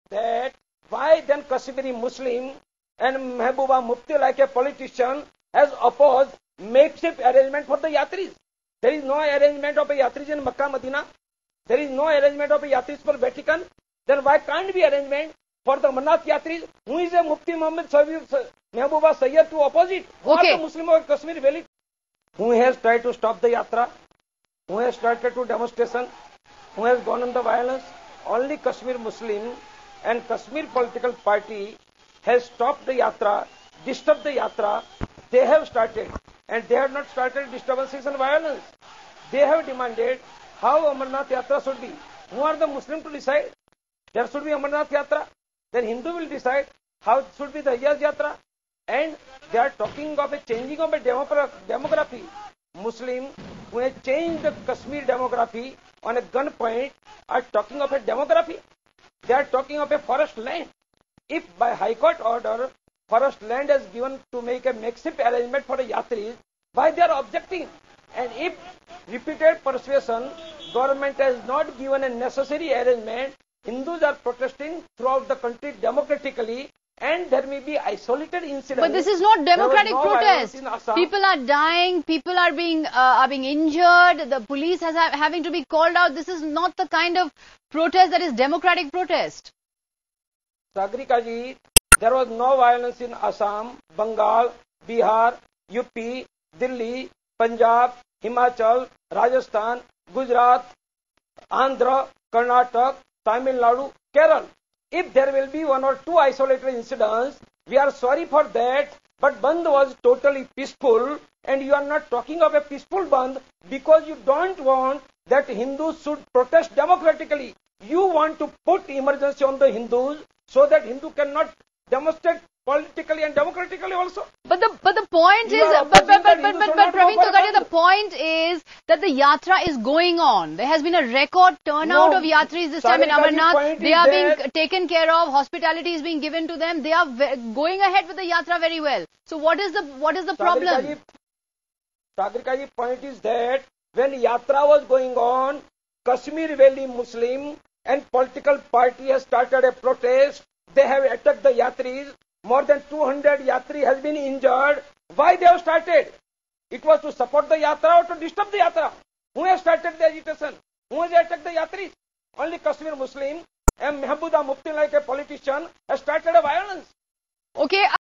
that why then Kashmiri Muslim and Mehbooba Mufti, like a politician, has opposed makeshift arrangement for the Yatris. There is no arrangement of a Yatris in Makkah, Medina. There is no arrangement of a Yatris for Vatican. Then why can't be arrangement for the Amarnath Yatris? Who is a Mufti Muhammad Mehbooba Sayyid to oppose it? Who are the Muslim of Kashmir Valley? Who has tried to stop the Yatra? Who has started to demonstration? Who has gone on the violence? Only Kashmir Muslim and Kashmir political party has stopped the Yatra, disturbed the Yatra. They have started, and they have not started disturbances and violence. They have demanded how Amarnath Yatra should be. Who are the Muslim to decide? There should be Amarnath Yatra. Then Hindu will decide how it should be the Hajj Yatra. And they are talking of a changing of a demography. Muslim who have changed the Kashmir demography on a gunpoint are talking of a demography. They are talking of a forest land. If by High Court order, forest land is given to make a makeshift arrangement for the Yatris, why they are objecting? And if repeated persuasion, government has not given a necessary arrangement, Hindus are protesting throughout the country democratically, and there may be isolated incidents. But this is not democratic protest. People are dying, people are being injured, the police has having to be called out. This is not the kind of protest that is democratic protest. Sagrika ji, there was no violence in Assam, Bengal, Bihar, UP, Delhi, Punjab, Himachal, Rajasthan, Gujarat, Andhra, Karnataka, Tamil Nadu, Kerala. If there will be one or two isolated incidents, we are sorry for that, but Bandh was totally peaceful, and you are not talking of a peaceful Bandh because you don't want that Hindus should protest democratically. You want to put emergency on the Hindus so that Hindu cannot demonstrate politically and democratically also. But the point is, Praveen Togadia, the point is that the yatra is going on. There has been a record turnout of yatris this time in Amarnath. They are being taken care of. Hospitality is being given to them. They are going ahead with the yatra very well. So what is the problem? Sagrika ji, point is that when yatra was going on, Kashmir Valley Muslim and political party has started a protest. They have attacked the yatris. More than 200 yatri has been injured. Why they have started? It was to support the yatra or to disturb the yatra. Who has started the agitation? Who has attacked the yatris? Only Kashmir Muslim and Mehbooba Mufti, like a politician, has started a violence. Okay.